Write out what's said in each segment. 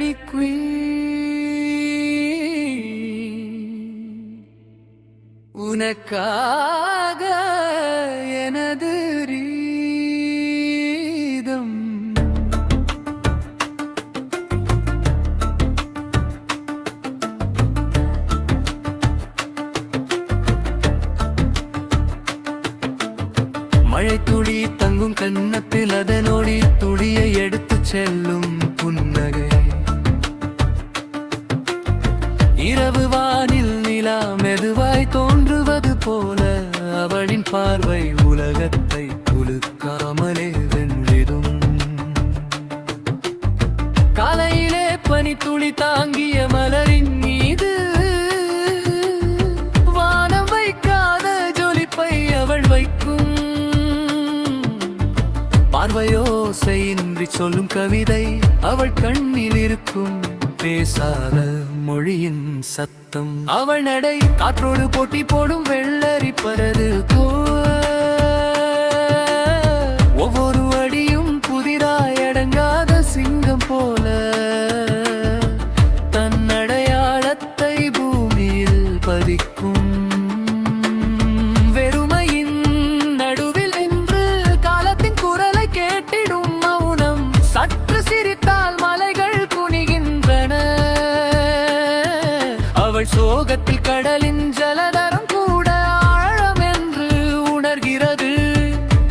கன்னி உனக்காக எனது ரீதம் மழை துளி தங்கும் கன்னத்தில் அதனோடி துளியை எடுத்து செல்லும் புன்னகை இரவு வானில் நிலா மெதுவாய் தோன்றுவது போல அவளின் பார்வை உலகத்தை குலுக்காமலே வென்றிடும் காலையிலே பனி துளி தாங்கிய மலரின் மீது வானம் வைக்காத ஜொலிப்பை அவள் வைக்கும் பார்வையோசையின்றி சொல்லும் கவிதை அவள் கண்ணில் இருக்கும் பேசாத மொழியின் சத்தம் அவள் நடை காற்றோடு போட்டி போடும் வெள்ளரி பரது ஒவ்வொரு அடியும் புதிராய் அடங்காத சிங்கம் போல தன் அடையாளத்தை பூமியில் பதிக்கும் வெறுமையின் நடுவில் நின்று காலத்தின் குரலை கேட்டிடும் மௌனம் சற்று சிரித்தால் மலைகள் குனிகின்றன அவள் சோகத்தில் கடலின் ஜலதரம் கூட ஆழம் என்று உணர்கிறது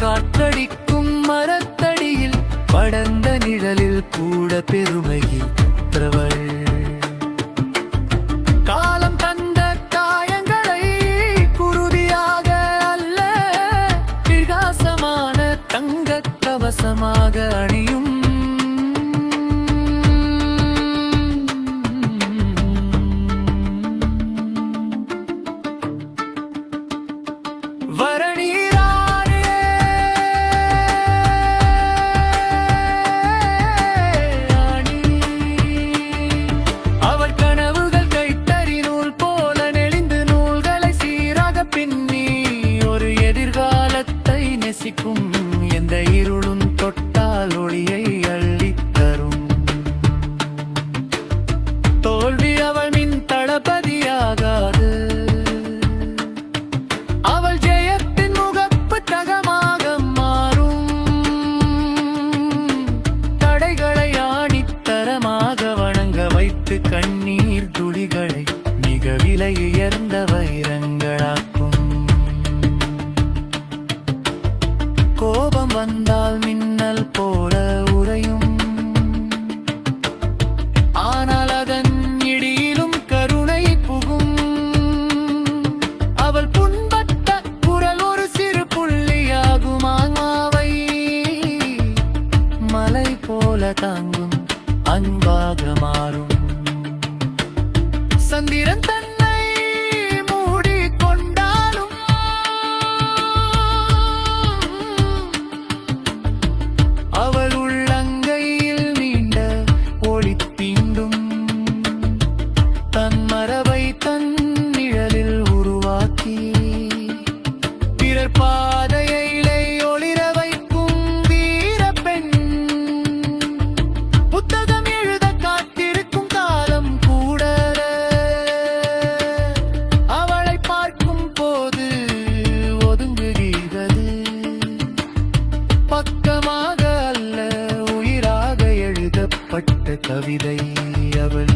காற்றடிக்கும் மரத்தடியில் படர்ந்த நிழலில் கூட பெருமையில் பெற்றவள் காலம் தந்த காயங்களை குருதியாக அல்ல பிரகாசமான தங்கக் கவசமாக அணியும் எந்த இருளும் தொட்டால் ஒளியை அள்ளித் தரும் தோல்வி அவள் மின் தளபதியாகாது அவள் ஜெயத்தின் முகப்பு தகமாக மாறும் தடைகளை ஆணித்தரமாக வணங்க வைத்து கண்ணீர் துளிகளை மிக விலை உயர்ந்த வைரங்களாக்கும் கோபம் வந்தால் மின்னல் போல உறையும் ஆனால் அதன் இடியிலும் கருணை புகும் அவள் புண்பட்ட குரல் ஒரு சிறு புள்ளியாகும் ஆன்மாவை மலை போல தாங்கும் அன்பாக மாறும் சந்திரன் அவள் உள்ளங்கையில் நீண்ட ஒளி தீண்டும் தன் மரபை தன் நிழலில் உருவாக்கி பிறர் பாதையிலே ஒளிர வைக்கும் வீர பெண் புத்தகம் எழுத காத்திருக்கும் காலம் கூட அவளை பார்க்கும் போது ஒதுங்குகிறது பக்கமாக பட்ட கவிதை அவள்